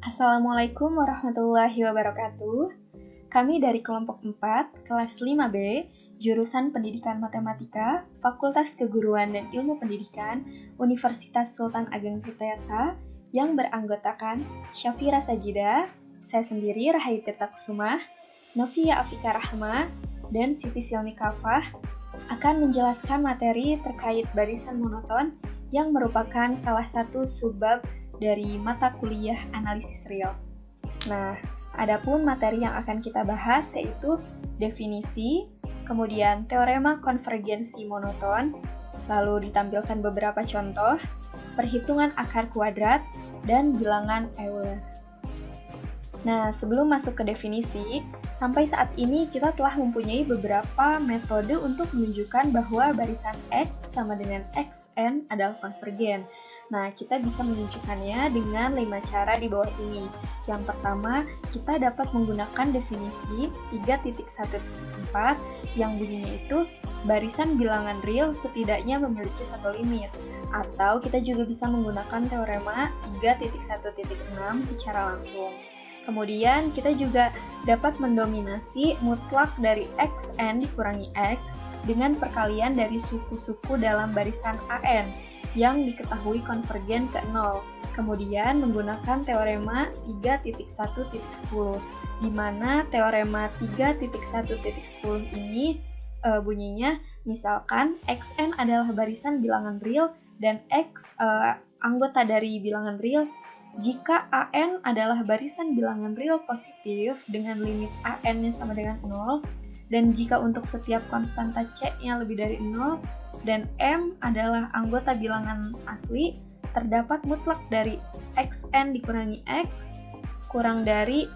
Assalamualaikum warahmatullahi wabarakatuh. Kami dari kelompok 4, kelas 5B, jurusan Pendidikan Matematika, Fakultas Keguruan dan Ilmu Pendidikan, Universitas Sultan Ageng Tirtayasa, yang beranggotakan Syafira Sajida, saya sendiri Rahayu Tirta Kusumah, Novia Afika Rahma, dan Siti Silmi Kafah, akan menjelaskan materi terkait barisan monoton yang merupakan salah satu subbab dari mata kuliah analisis real. Nah, adapun materi yang akan kita bahas yaitu definisi, kemudian teorema konvergensi monoton, lalu ditampilkan beberapa contoh, perhitungan akar kuadrat, dan bilangan Euler. Nah, sebelum masuk ke definisi, sampai saat ini kita telah mempunyai beberapa metode untuk menunjukkan bahwa barisan X sama dengan Xn adalah konvergen. Nah, kita bisa menunjukkannya dengan 5 cara di bawah ini. Yang pertama, kita dapat menggunakan definisi 3.1.4 yang bunyinya itu barisan bilangan real setidaknya memiliki satu limit. Atau kita juga bisa menggunakan teorema 3.1.6 secara langsung. Kemudian kita juga dapat mendominasi mutlak dari Xn dikurangi X dengan perkalian dari suku-suku dalam barisan AN yang diketahui konvergen ke 0. Kemudian menggunakan teorema 3.1.10, di mana teorema 3.1.10 ini bunyinya, misalkan Xn adalah barisan bilangan real dan X anggota dari bilangan real jika AN adalah barisan bilangan real positif dengan limit AN-nya sama dengan 0, dan jika untuk setiap konstanta C-nya lebih dari 0, dan M adalah anggota bilangan asli, terdapat mutlak dari Xn dikurangi X kurang dari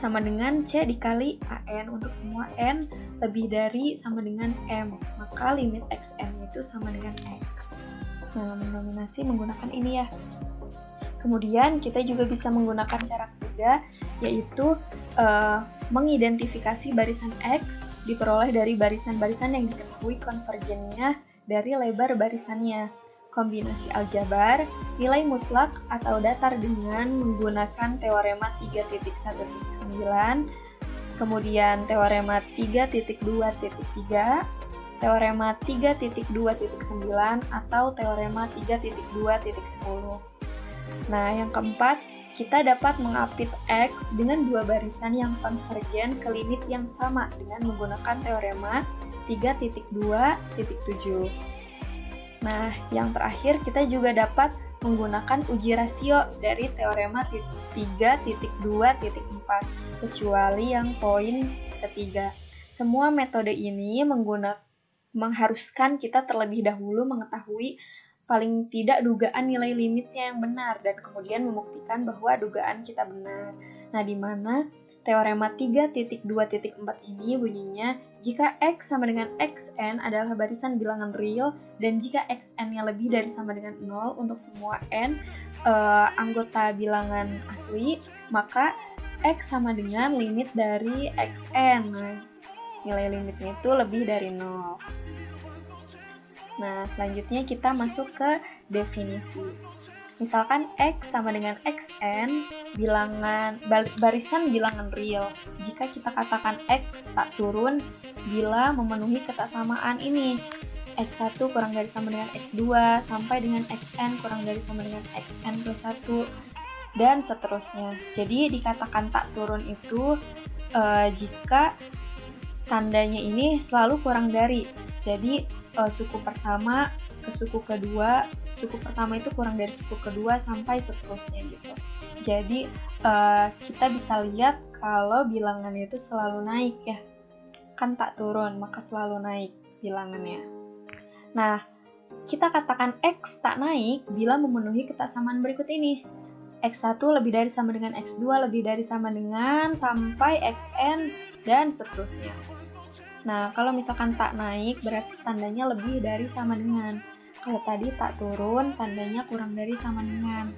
sama dengan C dikali AN untuk semua N lebih dari sama dengan M, maka limit Xn itu sama dengan X. Nah, mendominasi menggunakan ini ya. Kemudian kita juga bisa menggunakan cara ketiga, yaitu mengidentifikasi barisan X diperoleh dari barisan-barisan yang diketahui konvergennya dari lebar barisannya. Kombinasi aljabar, nilai mutlak atau datar dengan menggunakan teorema 3.1.9, kemudian teorema 3.2.3, teorema 3.2.9, atau teorema 3.2.10. Nah, yang keempat, kita dapat mengapit X dengan dua barisan yang konvergen ke limit yang sama dengan menggunakan teorema 3.2.7. Nah, yang terakhir kita juga dapat menggunakan uji rasio dari teorema 3.2.4, kecuali yang poin ketiga. Semua metode ini mengharuskan kita terlebih dahulu mengetahui paling tidak dugaan nilai limitnya yang benar dan kemudian membuktikan bahwa dugaan kita benar. Nah, di mana teorema 3.2.4 ini bunyinya jika X sama dengan Xn adalah barisan bilangan real dan jika Xn-nya lebih dari sama dengan 0 untuk semua N anggota bilangan asli, maka X sama dengan limit dari Xn. Nah, nilai limitnya itu lebih dari 0. Nah, selanjutnya kita masuk ke definisi. Misalkan X sama dengan Xn, barisan bilangan real. Jika kita katakan X tak turun bila memenuhi ketaksamaan ini. X1 kurang dari sama dengan X2, sampai dengan Xn kurang dari sama dengan Xn plus 1, dan seterusnya. Jadi, dikatakan tak turun itu jika tandanya ini selalu kurang dari. Jadi, suku pertama ke suku kedua, suku pertama itu kurang dari suku kedua sampai seterusnya gitu. Jadi kita bisa lihat kalau bilangannya itu selalu naik ya, kan tak turun maka selalu naik bilangannya. Nah, kita katakan X tak naik bila memenuhi ketaksamaan berikut ini. X1 lebih dari sama dengan X2 lebih dari sama dengan sampai Xn dan seterusnya. Nah, kalau misalkan tak naik, berarti tandanya lebih dari sama dengan. Kalau tadi tak turun, tandanya kurang dari sama dengan.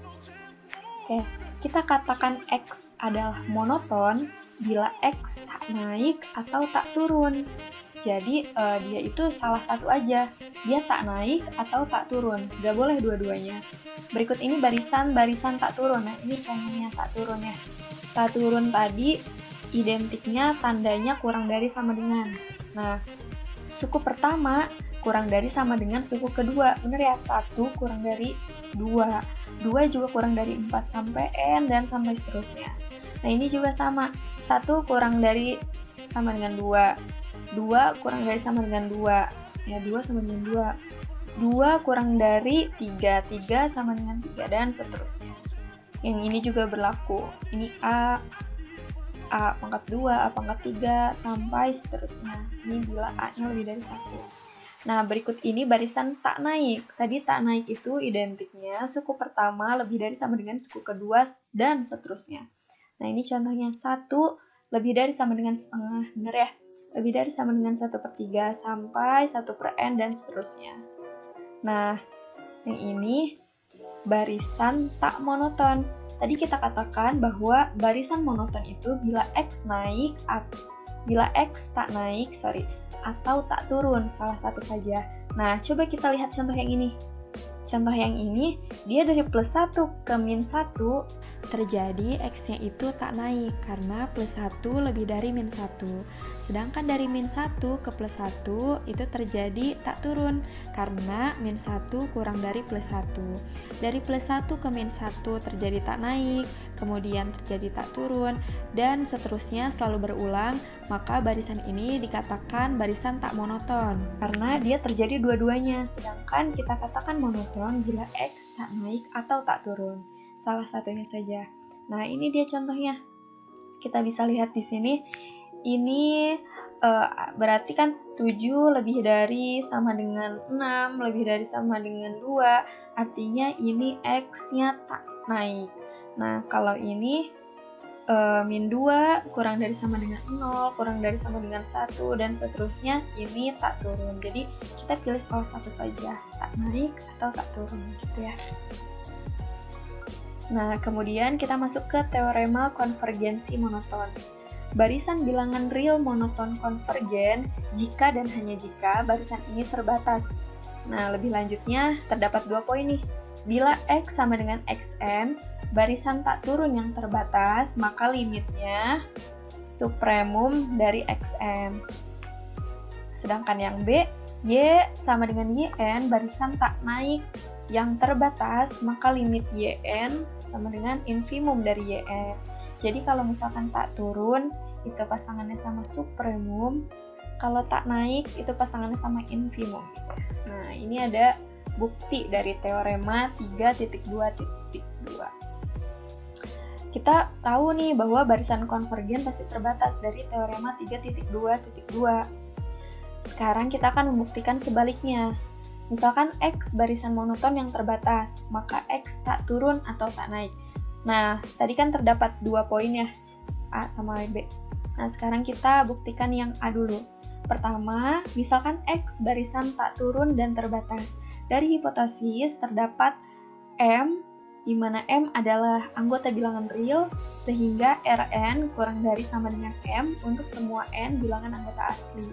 Oke, kita katakan X adalah monoton bila X tak naik atau tak turun. Jadi dia itu salah satu aja, dia tak naik atau tak turun, gak boleh dua-duanya. Berikut ini barisan-barisan tak turun. Nah, ini contohnya tak turun ya. Tak turun tadi identiknya tandanya kurang dari sama dengan. Nah, suku pertama kurang dari sama dengan suku kedua. Bener ya, 1 kurang dari 2. 2 juga kurang dari 4 sampai N dan sampai seterusnya. Nah, ini juga sama. 1 kurang dari sama dengan 2. 2 kurang dari sama dengan 2. Ya, 2 sama dengan 2. 2 kurang dari 3. 3 sama dengan 3 dan seterusnya. Yang ini juga berlaku. Ini A pangkat 2, A pangkat 3, sampai seterusnya. Ini bila A-nya lebih dari 1. Nah, berikut ini barisan tak naik. Tadi tak naik itu identiknya suku pertama lebih dari sama dengan suku kedua dan seterusnya. Nah, ini contohnya 1 lebih dari sama dengan setengah. Bener ya? Lebih dari sama dengan 1/3 sampai 1/n dan seterusnya. Nah, yang ini barisan tak monoton. Tadi kita katakan bahwa barisan monoton itu bila X tak naik, atau tak turun, salah satu saja. Nah, coba kita lihat contoh yang ini. Contoh yang ini, dia dari +1 ke -1, terjadi X-nya itu tak naik karena +1 lebih dari -1. Sedangkan dari -1 ke +1 itu terjadi tak turun karena -1 kurang dari +1. Dari +1 ke -1 terjadi tak naik, kemudian terjadi tak turun, dan seterusnya selalu berulang, maka barisan ini dikatakan barisan tak monoton karena dia terjadi dua-duanya. Sedangkan kita katakan monoton bila X tak naik atau tak turun. Salah satunya saja. Nah, ini dia contohnya. Kita bisa lihat di sini. Ini berarti kan 7 lebih dari sama dengan 6, lebih dari sama dengan 2. Artinya ini X-nya tak naik. Nah, kalau ini -2 kurang dari sama dengan 0, kurang dari sama dengan 1, dan seterusnya, ini tak turun. Jadi, kita pilih salah satu saja, tak naik atau tak turun, gitu ya. Nah, kemudian kita masuk ke teorema konvergensi monoton. Barisan bilangan real monoton konvergen jika dan hanya jika barisan ini terbatas. Nah, lebih lanjutnya, terdapat 2 poin nih. Bila X sama dengan Xn, barisan tak turun yang terbatas, maka limitnya supremum dari Xn. Sedangkan yang B, Y sama dengan Yn, barisan tak naik yang terbatas, maka limit Yn sama dengan infimum dari Yn. Jadi kalau misalkan tak turun, itu pasangannya sama supremum. Kalau tak naik, itu pasangannya sama infimum. Nah, ini ada bukti dari teorema 3.2.2. Kita tahu nih bahwa barisan konvergen pasti terbatas dari teorema 3.2.2. Sekarang kita akan membuktikan sebaliknya. Misalkan X barisan monoton yang terbatas, maka X tak turun atau tak naik. Nah, tadi kan terdapat 2 poin ya, A sama B. Nah, sekarang kita buktikan yang A dulu. Pertama, misalkan X barisan tak turun dan terbatas. Dari hipotesis terdapat M, di mana M adalah anggota bilangan real, sehingga Rn kurang dari sama dengan M untuk semua N bilangan anggota asli.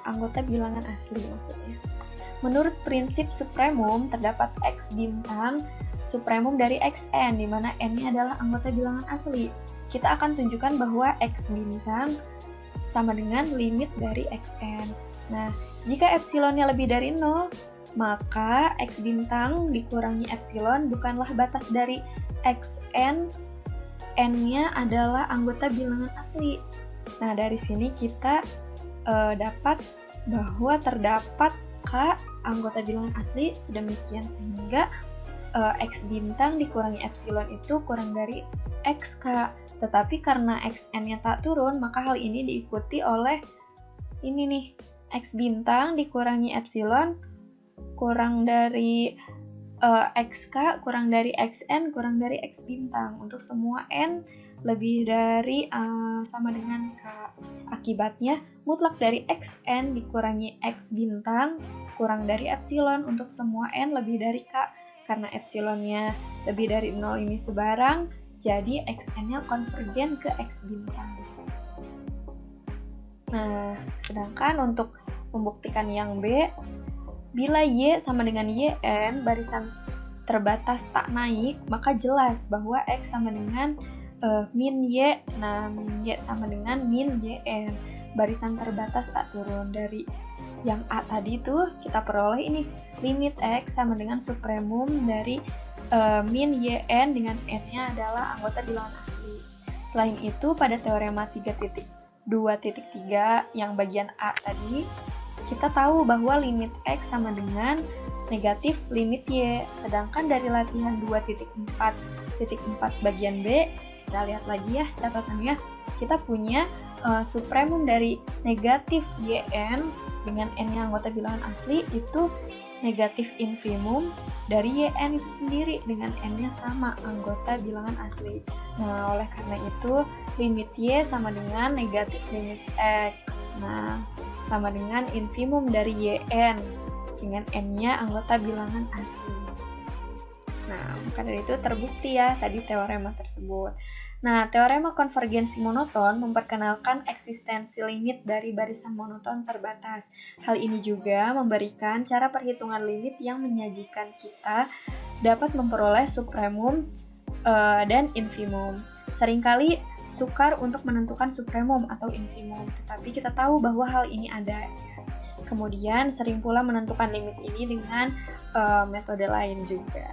Anggota bilangan asli maksudnya. Menurut prinsip supremum, terdapat X bintang supremum dari Xn, di mana N-nya adalah anggota bilangan asli. Kita akan tunjukkan bahwa X bintang sama dengan limit dari Xn. Nah, jika epsilonnya lebih dari 0, maka X bintang dikurangi epsilon bukanlah batas dari Xn, N-nya adalah anggota bilangan asli. Nah, dari sini kita dapat bahwa terdapat K anggota bilangan asli sedemikian sehingga X bintang dikurangi epsilon itu kurang dari XK. Tetapi karena Xn-nya tak turun, maka hal ini diikuti oleh ini nih, X bintang dikurangi epsilon kurang dari XK, kurang dari Xn, kurang dari X bintang. Untuk semua N lebih dari sama dengan K. Akibatnya, mutlak dari Xn dikurangi X bintang kurang dari epsilon untuk semua N lebih dari K. Karena epsilonnya lebih dari 0 ini sebarang, jadi Xn-nya konvergen ke X bintang. Nah, sedangkan untuk membuktikan yang B, bila Y sama dengan YN, barisan terbatas tak naik, maka jelas bahwa X sama dengan min Y. Nah, min Y sama dengan min YN. Barisan terbatas tak turun. Dari yang A tadi tuh kita peroleh ini limit X sama dengan supremum dari min YN dengan N-nya adalah anggota bilangan asli. Selain itu, pada teorema 3.2.3 yang bagian A tadi, kita tahu bahwa limit X sama dengan negatif limit Y. Sedangkan dari latihan 2.4.4 bagian B, bisa lihat lagi ya catatannya, kita punya supremum dari negatif YN dengan N-nya anggota bilangan asli itu negatif infimum dari YN itu sendiri dengan N-nya sama anggota bilangan asli. Nah, oleh karena itu limit Y sama dengan negatif limit X. Nah, sama dengan infimum dari YN dengan N-nya anggota bilangan asli. Nah, maka dari itu terbukti ya tadi teorema tersebut. Nah, teorema konvergensi monoton memperkenalkan eksistensi limit dari barisan monoton terbatas. Hal ini juga memberikan cara perhitungan limit yang menyajikan kita dapat memperoleh supremum dan infimum. Seringkali sukar untuk menentukan supremum atau infimum, tetapi kita tahu bahwa hal ini ada. Kemudian sering pula menentukan limit ini dengan metode lain juga.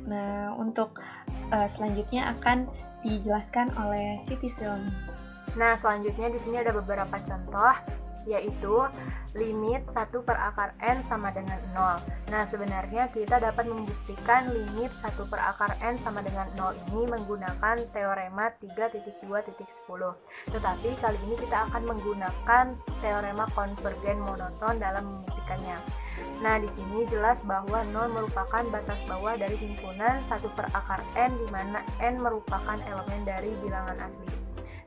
Nah, untuk selanjutnya akan dijelaskan oleh Siti Silmi. Nah, selanjutnya di sini ada beberapa contoh, yaitu limit 1 per akar N sama dengan 0. Nah, sebenarnya kita dapat membuktikan limit 1 per akar N sama dengan 0 ini menggunakan teorema 3.2.10. Tetapi kali ini kita akan menggunakan teorema konvergen monoton dalam membuktikannya. Nah, di sini jelas bahwa 0 merupakan batas bawah dari himpunan 1 per akar N, di mana N merupakan elemen dari bilangan asli.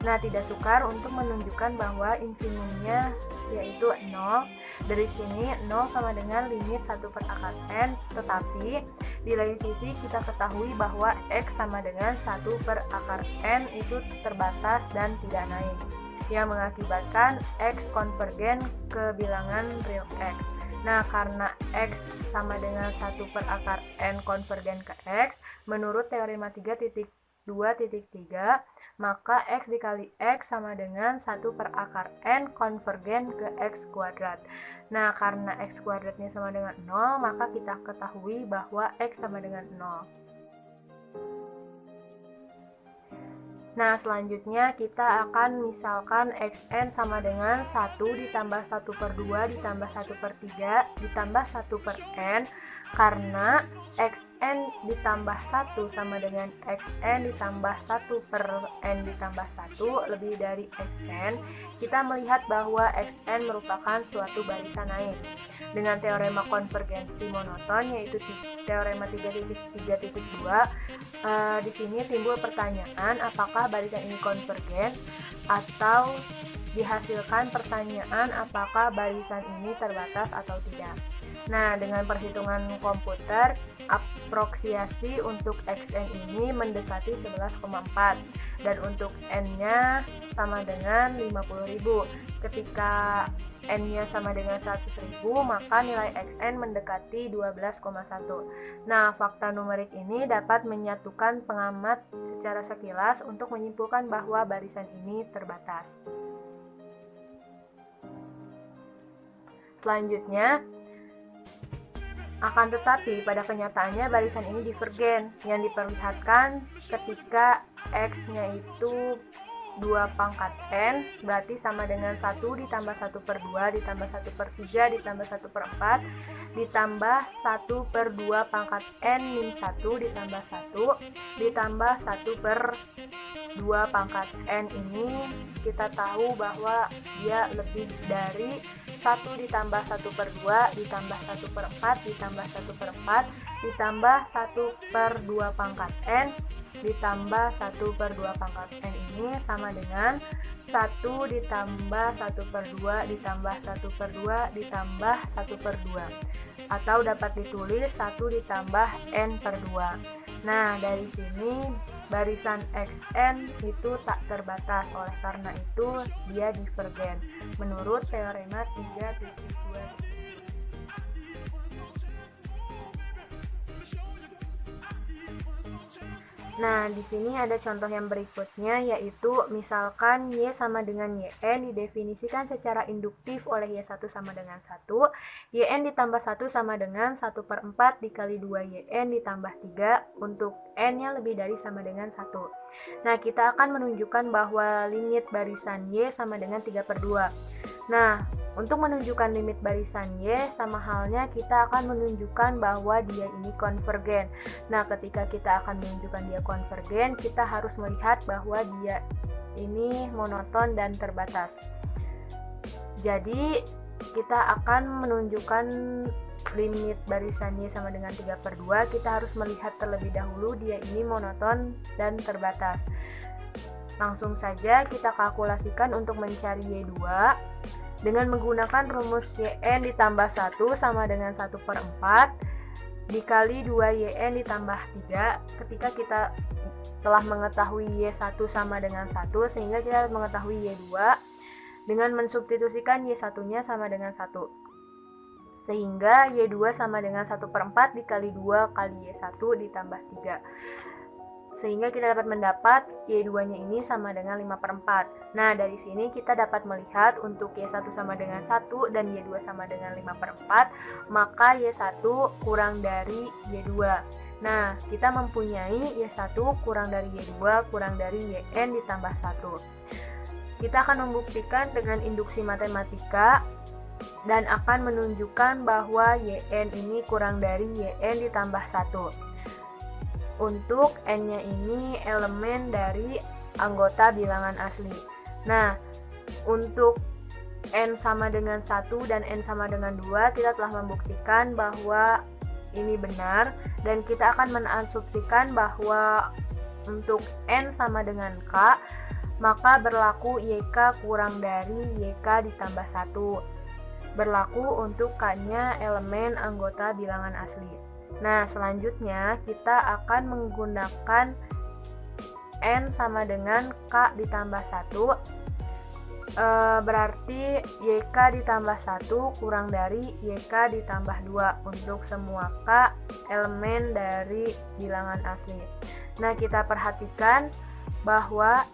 Nah, tidak sukar untuk menunjukkan bahwa infimumnya yaitu 0. Dari sini 0 sama dengan limit 1 per akar N, tetapi di lain sisi kita ketahui bahwa X sama dengan 1 per akar N itu terbatas dan tidak naik, yang mengakibatkan X konvergen ke bilangan real X. Nah, karena X sama dengan 1 per akar N konvergen ke X, menurut teorema 3.2.3, maka X dikali X sama dengan 1 per akar N konvergen ke X kuadrat. Nah, karena X kuadratnya sama dengan 0, maka kita ketahui bahwa X sama dengan 0. Nah, selanjutnya kita akan misalkan Xn sama dengan 1 ditambah 1 per 2 ditambah 1 per 3 ditambah 1 per N, karena Xn ditambah 1 sama dengan Xn ditambah 1 per N ditambah 1 lebih dari Xn. Kita melihat bahwa Xn merupakan suatu barisan naik. Dengan teorema konvergensi monoton, yaitu teorema 3.3.2, di sini timbul pertanyaan apakah barisan ini konvergen, atau dihasilkan pertanyaan apakah barisan ini terbatas atau tidak. Nah, dengan perhitungan komputer, aproksiasi untuk Xn ini mendekati 11,4 dan untuk N-nya sama dengan 50.000. Ketika N-nya sama dengan 100.000, maka nilai Xn mendekati 12,1. Nah, fakta numerik ini dapat menyatukan pengamat secara sekilas untuk menyimpulkan bahwa barisan ini terbatas. Selanjutnya, akan tetapi pada kenyataannya barisan ini divergen, yang diperlihatkan ketika X-nya itu 2 pangkat N, berarti sama dengan 1 ditambah 1 per 2 ditambah 1 per 3 ditambah 1 per 4 ditambah 1 per 2 pangkat N min 1 ditambah 1 ditambah 1 per 2 pangkat N. Ini kita tahu bahwa dia lebih dari 1 ditambah 1 per 2 ditambah 1 per 4 ditambah 1 per 4 ditambah 1 per 2 pangkat N ditambah 1 per 2 pangkat N ini sama dengan 1 ditambah 1 per 2 ditambah 1 per 2 ditambah 1 per 2, atau dapat ditulis 1 ditambah N per 2. Nah, dari sini barisan Xn itu tak terbatas, oleh karena itu dia divergen menurut teorema 3.2. Nah, di sini ada contoh yang berikutnya, yaitu misalkan Y sama dengan YN didefinisikan secara induktif oleh Y1 sama dengan 1, YN ditambah 1 sama dengan 1/4 dikali 2 YN ditambah 3 untuk N-nya lebih dari sama dengan 1. Nah, kita akan menunjukkan bahwa limit barisan Y sama dengan 3/2. Nah, untuk menunjukkan limit barisan Y, sama halnya kita akan menunjukkan bahwa dia ini konvergen. Nah, ketika kita akan menunjukkan dia konvergen, kita harus melihat bahwa dia ini monoton dan terbatas. Jadi, kita akan menunjukkan limit barisan Y sama dengan 3/2, kita harus melihat terlebih dahulu dia ini monoton dan terbatas. Langsung saja kita kalkulasikan untuk mencari Y2. Dengan menggunakan rumus YN ditambah 1 sama dengan 1/4 dikali 2 YN ditambah 3. Ketika kita telah mengetahui Y1 sama dengan 1, sehingga kita mengetahui Y2 dengan mensubstitusikan Y1-nya sama dengan 1. Sehingga Y2 sama dengan 1/4 dikali 2 kali Y1 ditambah 3. Sehingga kita dapat mendapat Y2-nya ini sama dengan 5/4. Nah, dari sini kita dapat melihat untuk Y1 sama dengan 1 dan Y2 sama dengan 5/4, maka Y1 kurang dari Y2. Nah, kita mempunyai Y1 kurang dari Y2 kurang dari YN ditambah 1. Kita akan membuktikan dengan induksi matematika dan akan menunjukkan bahwa YN ini kurang dari YN ditambah 1. Untuk N-nya ini elemen dari anggota bilangan asli. Nah, untuk N sama dengan 1 dan N sama dengan 2, kita telah membuktikan bahwa ini benar, dan kita akan menasumsikan bahwa untuk N sama dengan K, maka berlaku YK kurang dari YK ditambah 1. Berlaku untuk K-nya elemen anggota bilangan asli. Nah, selanjutnya kita akan menggunakan N sama dengan K ditambah 1, berarti YK ditambah 1 kurang dari YK ditambah 2 untuk semua K elemen dari bilangan asli. Nah, kita perhatikan bahwa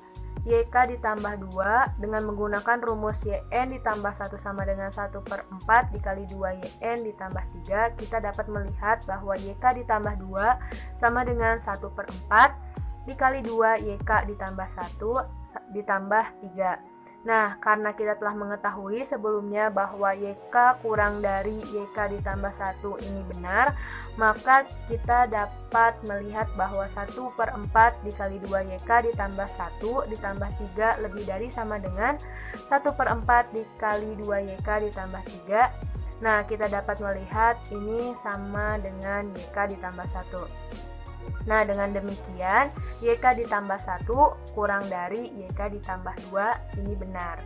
YK ditambah 2 dengan menggunakan rumus YN ditambah 1 sama dengan 1/4 dikali 2 YN ditambah 3, kita dapat melihat bahwa YK ditambah 2 sama dengan 1/4 dikali 2 YK ditambah 1 ditambah 3. Nah, karena kita telah mengetahui sebelumnya bahwa YK kurang dari YK ditambah 1 ini benar, maka kita dapat melihat bahwa 1/4 dikali 2 YK ditambah 1 ditambah 3 lebih dari sama dengan 1/4 dikali 2 YK ditambah 3. Nah, kita dapat melihat ini sama dengan YK ditambah 1. Nah, dengan demikian YK ditambah 1 kurang dari YK ditambah 2 ini benar.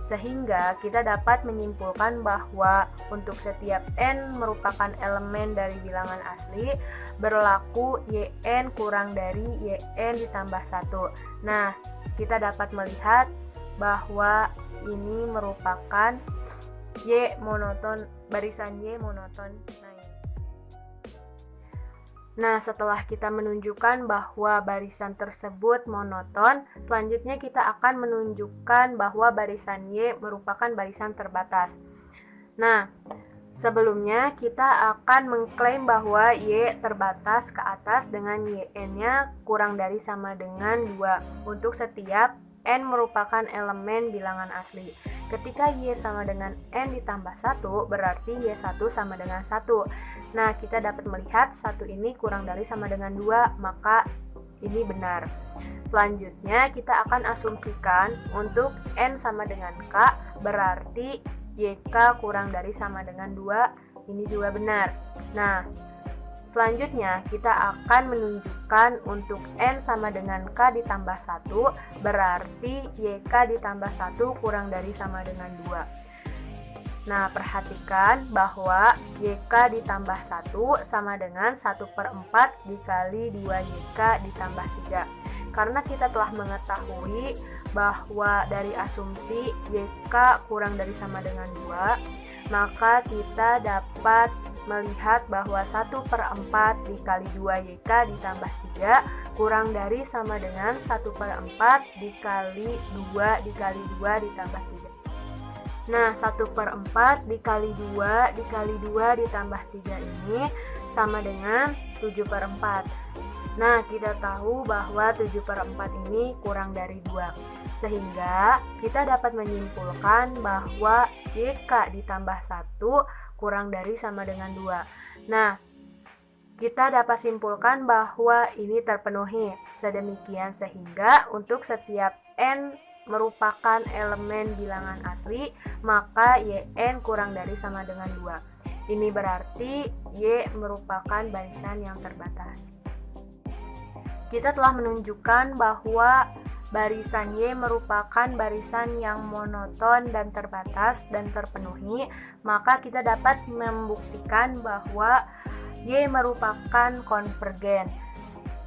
Sehingga kita dapat menyimpulkan bahwa untuk setiap N merupakan elemen dari bilangan asli, berlaku YN kurang dari YN ditambah 1. Nah, kita dapat melihat bahwa ini merupakan Y monoton, barisan Y monoton. Nah, setelah kita menunjukkan bahwa barisan tersebut monoton, selanjutnya kita akan menunjukkan bahwa barisan Y merupakan barisan terbatas. Nah, sebelumnya kita akan mengklaim bahwa Y terbatas ke atas dengan YN-nya kurang dari sama dengan 2 untuk setiap N merupakan elemen bilangan asli. Ketika Y sama dengan N ditambah 1, berarti Y1 sama dengan 1. Nah, kita dapat melihat 1 ini kurang dari sama dengan 2, maka ini benar. Selanjutnya, kita akan asumsikan untuk N sama dengan K, berarti YK kurang dari sama dengan 2, ini juga benar. Nah, selanjutnya kita akan menunjukkan untuk N sama dengan K ditambah 1, berarti YK ditambah 1 kurang dari sama dengan 2. Nah, perhatikan bahwa YK ditambah 1 sama dengan 1/4 dikali 2YK ditambah 3. Karena kita telah mengetahui bahwa dari asumsi YK kurang dari sama dengan 2, maka kita dapat melihat bahwa 1/4 dikali 2YK ditambah 3 kurang dari sama dengan 1/4 dikali 2 dikali 2 ditambah 3. Nah, 1/4 dikali 2 dikali 2 ditambah 3 ini sama dengan 7/4. Nah, kita tahu bahwa 7/4 ini kurang dari 2. Sehingga kita dapat menyimpulkan bahwa YK ditambah 1 kurang dari sama dengan 2. Nah, kita dapat simpulkan bahwa ini terpenuhi. Sedemikian sehingga untuk setiap N merupakan elemen bilangan asli, maka YN kurang dari sama dengan 2. Ini berarti Y merupakan barisan yang terbatas. Kita telah menunjukkan bahwa barisan Y merupakan barisan yang monoton dan terbatas dan terpenuhi, maka kita dapat membuktikan bahwa Y merupakan konvergen.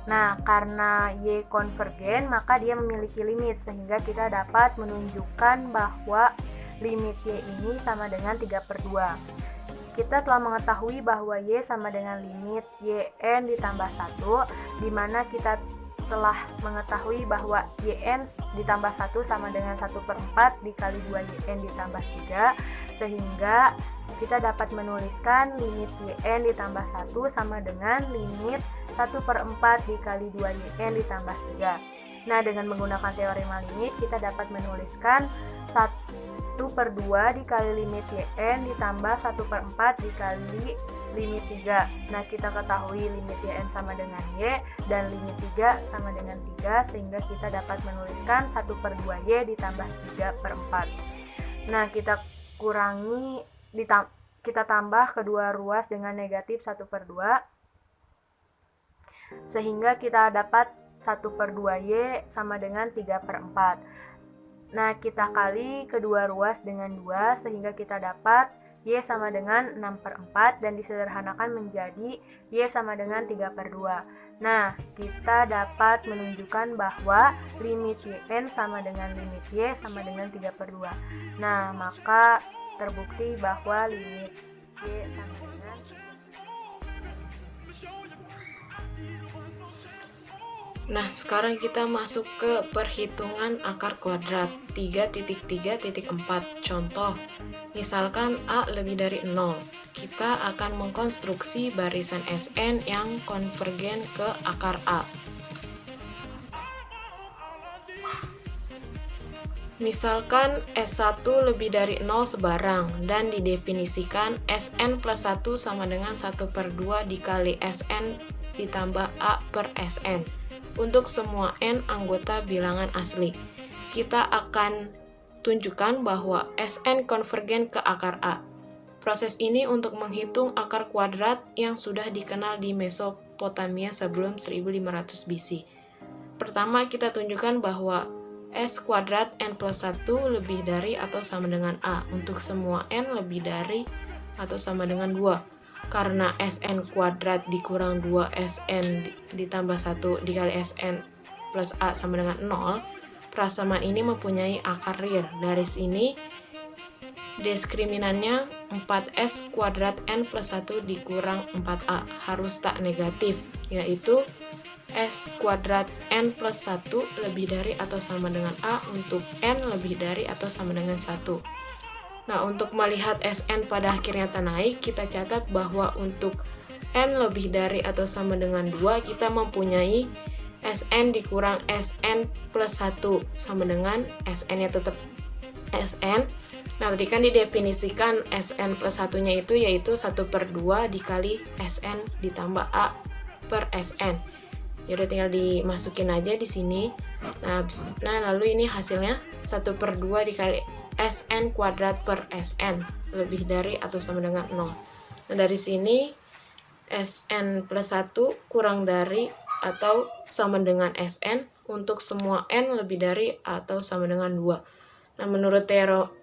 Nah, karena Y konvergen, maka dia memiliki limit, sehingga kita dapat menunjukkan bahwa limit Y ini sama dengan 3/2. Kita telah mengetahui bahwa Y sama dengan limit YN ditambah 1, di mana kita telah mengetahui bahwa YN ditambah 1 sama dengan 1/4 dikali 2YN ditambah 3, sehingga kita dapat menuliskan limit YN ditambah 1 sama dengan limit 1/4 dikali 2YN ditambah 3. Nah, dengan menggunakan teorema limit, kita dapat menuliskan 1/2 dikali limit YN ditambah 1/4 dikali limit 3. Nah, kita ketahui limit YN sama dengan Y dan limit 3 sama dengan 3, sehingga kita dapat menuliskan 1/2Y ditambah 3/4. Nah, kita kurangi, kita tambah kedua ruas dengan negatif 1/2, sehingga kita dapat 1/2Y sama dengan 3/4. Nah, kita kali kedua ruas dengan 2, sehingga kita dapat Y sama dengan 6/4 dan disederhanakan menjadi Y sama dengan 3/2. Nah, kita dapat menunjukkan bahwa limit YN sama dengan limit Y sama dengan 3/2. Nah, maka terbukti bahwa limit Y sama dengan 3/2. Nah, sekarang kita masuk ke perhitungan akar kuadrat 3.3.4. Contoh, misalkan A lebih dari 0. Kita akan mengkonstruksi barisan Sn yang konvergen ke akar A. Misalkan S1 lebih dari 0 sebarang dan didefinisikan Sn plus 1 sama dengan 1/2 dikali Sn ditambah A per Sn. Untuk semua N anggota bilangan asli, kita akan tunjukkan bahwa Sn konvergen ke akar A. Proses ini untuk menghitung akar kuadrat yang sudah dikenal di Mesopotamia sebelum 1500 BC. Pertama, kita tunjukkan bahwa S kuadrat N plus 1 lebih dari atau sama dengan A untuk semua N lebih dari atau sama dengan 2. Karena Sn kuadrat dikurang 2 Sn ditambah 1 dikali Sn plus A sama dengan 0, persamaan ini mempunyai akar real. Dari sini, diskriminannya 4S kuadrat N plus 1 dikurang 4A harus tak negatif, yaitu S kuadrat N plus 1 lebih dari atau sama dengan A untuk N lebih dari atau sama dengan 1. Nah, untuk melihat Sn pada akhirnya tak naik, kita catat bahwa untuk N lebih dari atau sama dengan 2, kita mempunyai Sn dikurang Sn plus 1 sama dengan Sn-nya tetap Sn. Nah, tadi kan didefinisikan Sn plus 1-nya itu yaitu 1/2 dikali Sn ditambah A per Sn. Ya udah tinggal dimasukin aja di sini. Nah, lalu ini hasilnya 1/2 dikali Sn kuadrat per Sn lebih dari atau sama dengan 0. Nah, dari sini Sn plus 1 kurang dari atau sama dengan Sn untuk semua N lebih dari atau sama dengan 2. Nah, menurut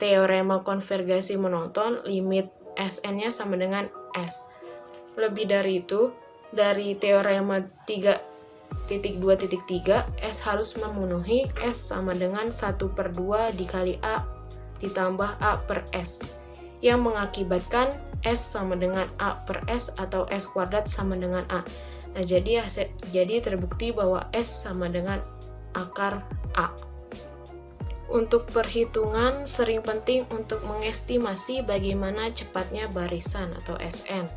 teorema konvergasi monoton, limit Sn-nya sama dengan S. Lebih dari itu, dari teorema 3.2.3, S harus memenuhi S sama dengan 1/2 dikali A ditambah A per S, yang mengakibatkan S sama dengan A per S atau S kuadrat sama dengan A. Nah, jadi terbukti bahwa S sama dengan akar A. Untuk perhitungan, sering penting untuk mengestimasi bagaimana cepatnya barisan atau Sn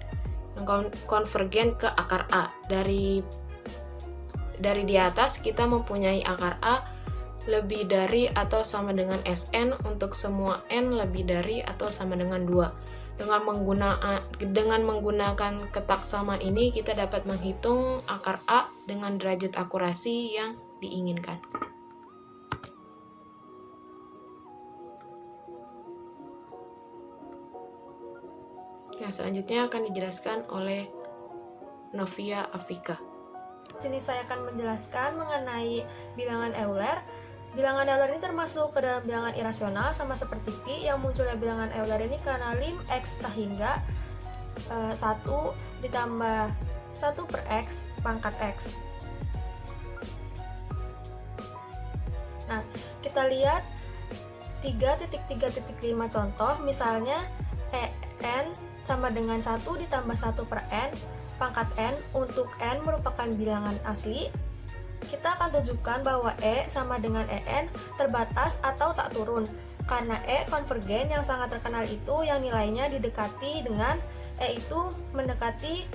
yang konvergen ke akar A. Dari di atas kita mempunyai akar A lebih dari atau sama dengan Sn untuk semua n lebih dari atau sama dengan 2. Dengan menggunakan ketak sama ini, kita dapat menghitung akar A dengan derajat akurasi yang diinginkan. Nah, selanjutnya akan dijelaskan oleh Novia Afika. Sini saya akan menjelaskan mengenai bilangan Euler. Bilangan Euler ini termasuk ke dalam bilangan irasional, sama seperti Pi. Yang munculnya bilangan Euler ini karena lim X hingga 1 ditambah 1 per X pangkat X. Nah, kita lihat 3.3.5 contoh, misalnya En sama dengan 1 ditambah 1 per N pangkat N. Untuk N merupakan bilangan asli, kita akan tunjukkan bahwa E sama dengan En terbatas atau tak turun, karena E konvergen yang sangat terkenal itu yang nilainya didekati dengan E itu mendekati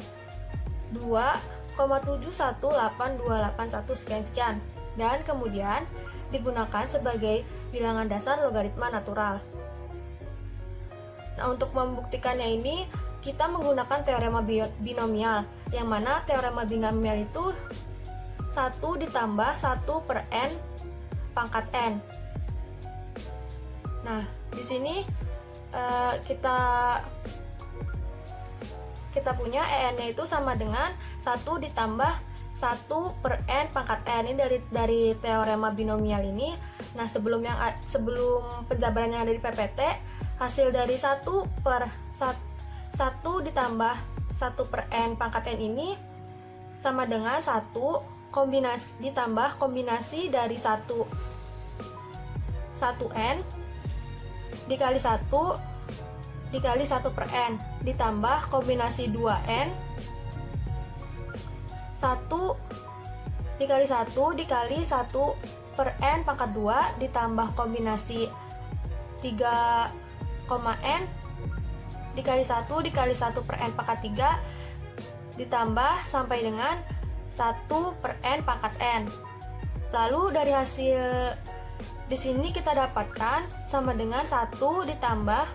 2,718281 sekian-sekian, dan kemudian digunakan sebagai bilangan dasar logaritma natural. Nah, untuk membuktikannya ini kita menggunakan teorema binomial, yang mana teorema binomial itu 1 ditambah 1 per N pangkat N. Nah, di sini kita punya En-nya itu sama dengan 1 ditambah 1 per N pangkat N. Ini dari teorema binomial ini. Nah, sebelum penjabaran yang ada di PPT, hasil dari 1 ditambah 1 per N pangkat N ini sama dengan 1 ditambah kombinasi dari 1 N dikali 1 dikali 1 per N ditambah kombinasi 2N 1 dikali 1 dikali 1 per N pangkat 2 ditambah kombinasi 3,N dikali 1 dikali 1 per N pangkat 3 ditambah sampai dengan 1 per N pangkat N. Lalu dari hasil di sini kita dapatkan sama dengan 1 ditambah,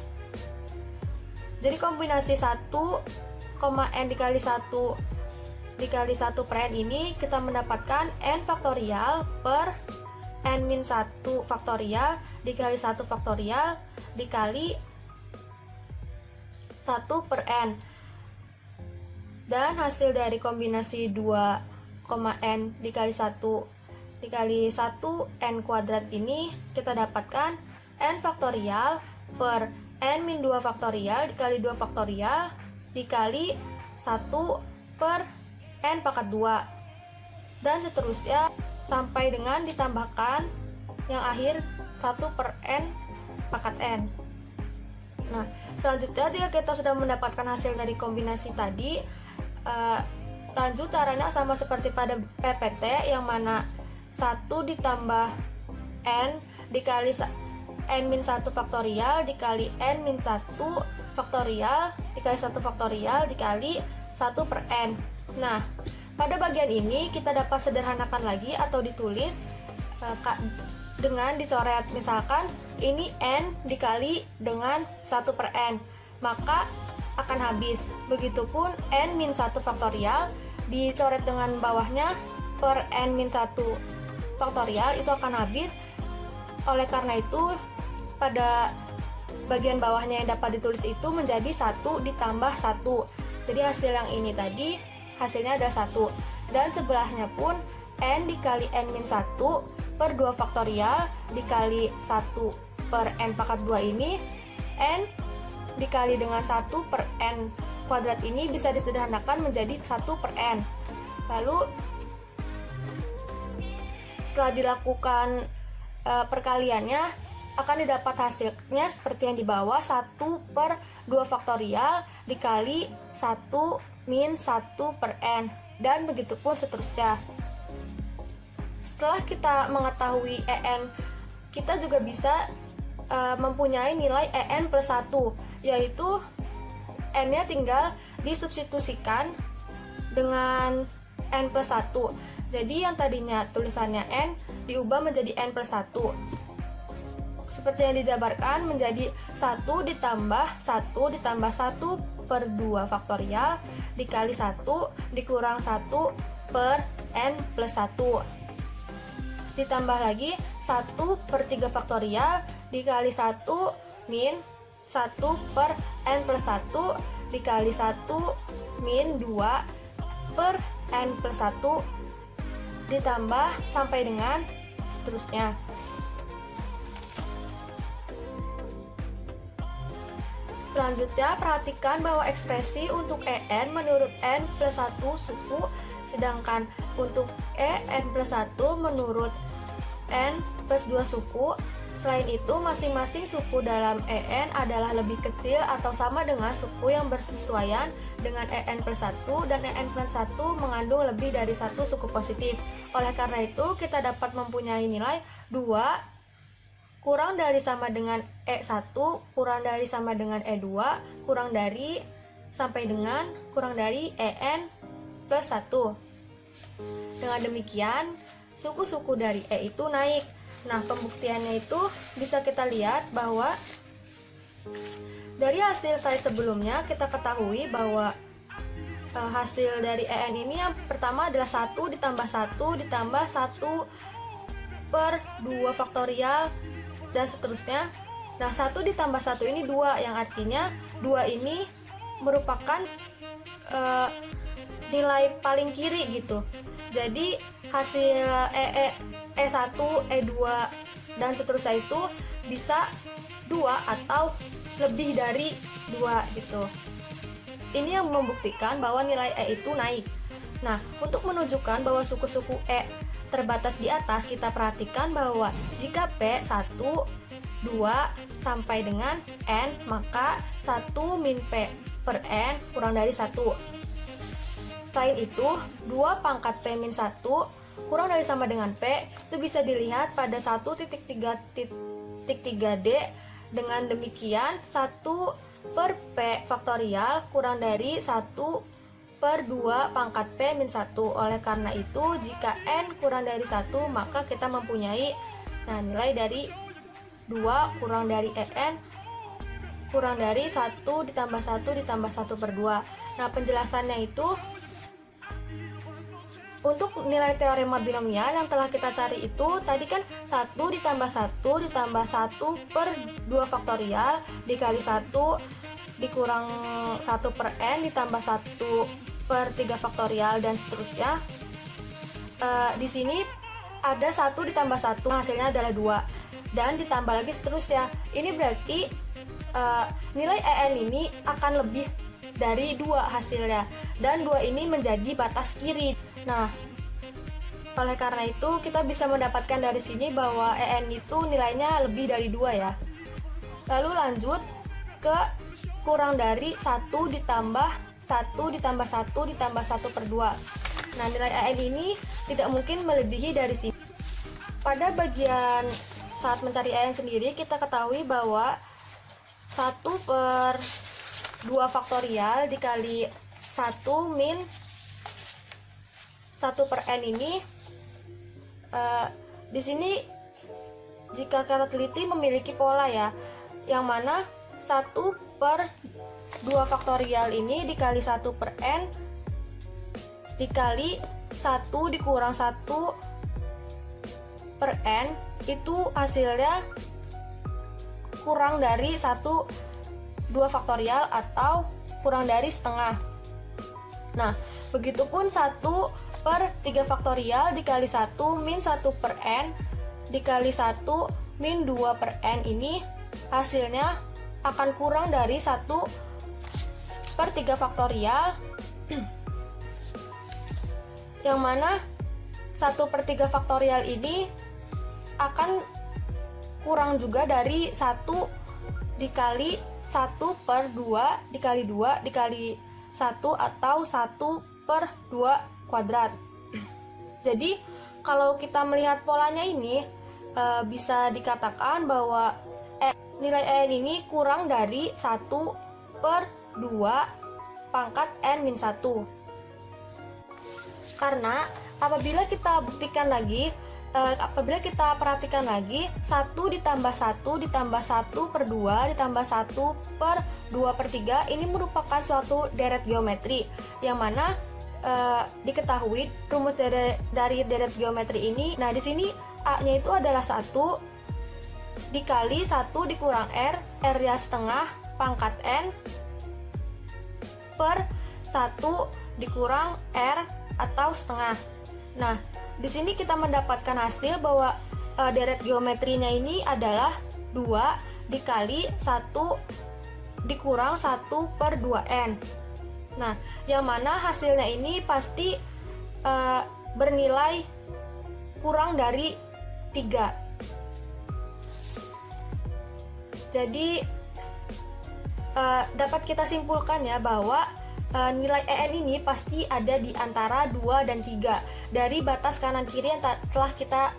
jadi kombinasi 1,N dikali 1 dikali 1 per N ini kita mendapatkan N faktorial per N min 1 faktorial dikali 1 faktorial dikali 1 per N. Dan hasil dari kombinasi 2,N dikali 1 dikali 1 N kuadrat ini kita dapatkan N faktorial per N min 2 faktorial dikali 2 faktorial dikali 1 per N pangkat 2, dan seterusnya sampai dengan ditambahkan yang akhir 1 per N pangkat N. Nah, selanjutnya jika kita sudah mendapatkan hasil dari kombinasi tadi, lanjut caranya sama seperti pada PPT, yang mana 1 ditambah N dikali N min 1 faktorial dikali N min 1 faktorial dikali 1 faktorial dikali 1 per N. Nah, pada bagian ini kita dapat sederhanakan lagi atau ditulis dengan dicoret, misalkan ini N dikali dengan 1 per N, maka akan habis. Begitupun N min 1 faktorial dicoret dengan bawahnya per N min 1 faktorial, itu akan habis. Oleh karena itu pada bagian bawahnya yang dapat ditulis itu menjadi 1 ditambah 1. Jadi hasil yang ini tadi hasilnya ada 1, dan sebelahnya pun N dikali N min 1 per 2 faktorial dikali 1 per n pangkat 2 ini, n dikali dengan 1 per n kuadrat ini bisa disederhanakan menjadi 1 per n. Lalu setelah dilakukan perkaliannya akan didapat hasilnya seperti yang di bawah, 1 per 2 faktorial dikali 1 min 1 per n, dan begitu pun seterusnya. Setelah kita mengetahui en, kita juga bisa mempunyai nilai en plus 1, yaitu n-nya tinggal disubstitusikan dengan n plus 1. Jadi yang tadinya tulisannya n diubah menjadi n plus 1. Seperti yang dijabarkan menjadi 1 ditambah 1 ditambah 1 per 2 faktorial dikali 1 dikurang 1 per n plus 1. Ditambah lagi 1 per 3 faktorial dikali 1 min 1 per n plus 1 dikali 1 min 2 per n plus 1 ditambah sampai dengan seterusnya. Selanjutnya, perhatikan bahwa ekspresi untuk en menurut n plus 1 suku, sedangkan untuk en plus 1 menurut n plus 2 suku. Selain itu, masing-masing suku dalam en adalah lebih kecil atau sama dengan suku yang bersesuaian dengan en plus 1, dan en plus 1 mengandung lebih dari satu suku positif. Oleh karena itu, kita dapat mempunyai nilai 2 kurang dari sama dengan E1 kurang dari sama dengan E2 kurang dari sampai dengan kurang dari En plus 1. Dengan demikian, suku-suku dari E itu naik. Nah, pembuktiannya itu bisa kita lihat bahwa dari hasil slide sebelumnya kita ketahui bahwa hasil dari En ini yang pertama adalah 1 ditambah 1 ditambah 1 per 2 faktorial dan seterusnya. Nah, 1 ditambah 1 ini 2, yang artinya 2 ini merupakan nilai paling kiri gitu. Jadi hasil E1, E2 dan seterusnya itu bisa 2 atau lebih dari 2 gitu. Ini yang membuktikan bahwa nilai E itu naik. Nah, untuk menunjukkan bahwa suku-suku E terbatas di atas, kita perhatikan bahwa jika P 1, 2 sampai dengan N, maka 1 min P per N kurang dari 1. Selain itu, 2 pangkat P min 1 kurang dari sama dengan P itu bisa dilihat pada 1.3D. Dengan demikian, 1 per P faktorial kurang dari 1 per 2 pangkat P min 1. Oleh karena itu, jika N kurang dari 1, maka kita mempunyai nilai dari 2 kurang dari En kurang dari 1 ditambah 1 ditambah 1 per 2. Nah, penjelasannya itu untuk nilai teorema binomial yang telah kita cari itu tadi kan 1 ditambah 1 ditambah 1 per 2 faktorial dikali 1 dikurang 1 per N ditambah 1 per 3 faktorial dan seterusnya. Di sini ada 1 ditambah 1, hasilnya adalah 2, dan ditambah lagi seterusnya. Ini berarti nilai En ini akan lebih dari 2 hasilnya, dan 2 ini menjadi batas kiri. Nah, oleh karena itu kita bisa mendapatkan dari sini bahwa En itu nilainya lebih dari 2 ya. Lalu lanjut ke kurang dari 1 ditambah 1 ditambah 1 ditambah 1 per 2. Nah, nilai En ini tidak mungkin melebihi dari sini. Pada bagian saat mencari En sendiri, kita ketahui bahwa 1 per 2 faktorial dikali 1 min 1 per N ini di sini jika kita teliti memiliki pola ya, yang mana 1 per 2 faktorial ini dikali 1 per N dikali 1 dikurang 1 per N itu hasilnya kurang dari 2 faktorial atau kurang dari setengah. Nah, begitupun 1 per 3 faktorial dikali 1 min 1 per N dikali 1 min 2 per N ini hasilnya akan kurang dari 1 per 3 faktorial yang mana 1 per 3 faktorial ini akan kurang juga dari 1 dikali 1 per 2 dikali 2 dikali 1 atau 1 per 2 kuadrat. Jadi kalau kita melihat polanya ini bisa dikatakan bahwa nilai EN ini kurang dari 1 per 2 pangkat N min 1. Karena apabila kita buktikan lagi, apabila kita perhatikan lagi, 1 ditambah 1 ditambah 1 per 2 ditambah 1 per 2 per 3 ini merupakan suatu deret geometri, yang mana diketahui rumus dari deret geometri ini. Nah, di sini A-nya itu adalah 1 dikali 1 dikurang R-nya setengah pangkat N per 1 dikurang R atau setengah. Nah, di sini kita mendapatkan hasil bahwa deret geometrinya ini adalah 2 dikali 1 dikurang 1 per 2N. Nah, yang mana hasilnya ini pasti bernilai kurang dari 3. Jadi dapat kita simpulkan ya bahwa nilai EN ini pasti ada di antara 2 dan 3 dari batas kanan kiri yang telah kita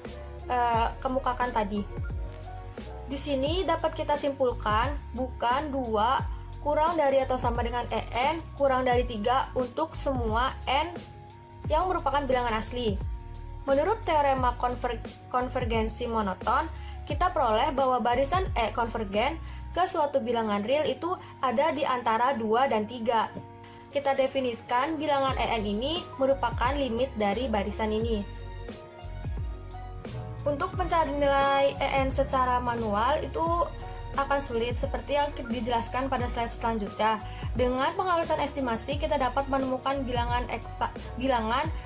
kemukakan tadi. Di sini dapat kita simpulkan bukan 2 kurang dari atau sama dengan EN kurang dari 3 untuk semua N yang merupakan bilangan asli. Menurut teorema konvergensi monoton, kita peroleh bahwa barisan E konvergen ke suatu bilangan real itu ada di antara 2 dan 3. Kita definisikan bilangan EN ini merupakan limit dari barisan ini. Untuk mencari nilai EN secara manual itu akan sulit seperti yang dijelaskan pada slide selanjutnya. Dengan penghalusan estimasi kita dapat menemukan bilangan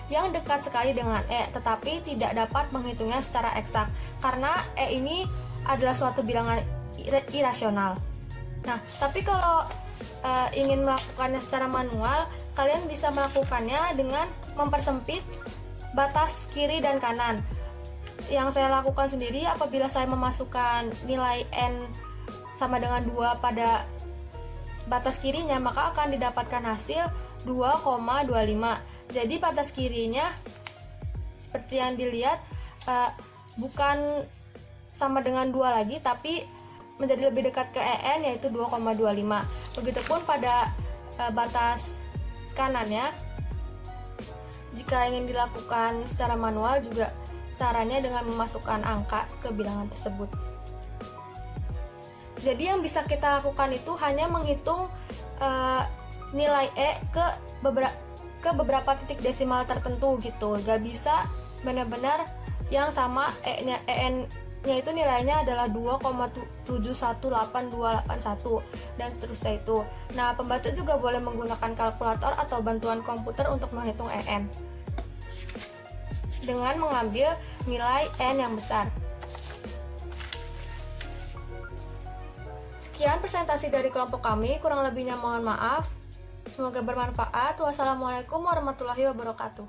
yang dekat sekali dengan E, tetapi tidak dapat menghitungnya secara eksak karena E ini adalah suatu bilangan irasional. Nah, tapi kalau ingin melakukannya secara manual, kalian bisa melakukannya dengan mempersempit batas kiri dan kanan. Yang saya lakukan sendiri apabila saya memasukkan nilai N sama dengan 2 pada batas kirinya, maka akan didapatkan hasil 2,25. Jadi batas kirinya seperti yang dilihat bukan sama dengan 2 lagi, tapi menjadi lebih dekat ke EN yaitu 2,25. Begitupun pada batas kanannya, jika ingin dilakukan secara manual juga caranya dengan memasukkan angka ke bilangan tersebut. Jadi yang bisa kita lakukan itu hanya menghitung nilai E ke beberapa titik desimal tertentu gitu. Gak bisa benar-benar yang sama EN-nya itu nilainya adalah 2,718281 dan seterusnya itu. Nah, pembantu juga boleh menggunakan kalkulator atau bantuan komputer untuk menghitung EN dengan mengambil nilai N yang besar. Sekian presentasi dari kelompok kami, kurang lebihnya mohon maaf. Semoga bermanfaat. Wassalamualaikum warahmatullahi wabarakatuh.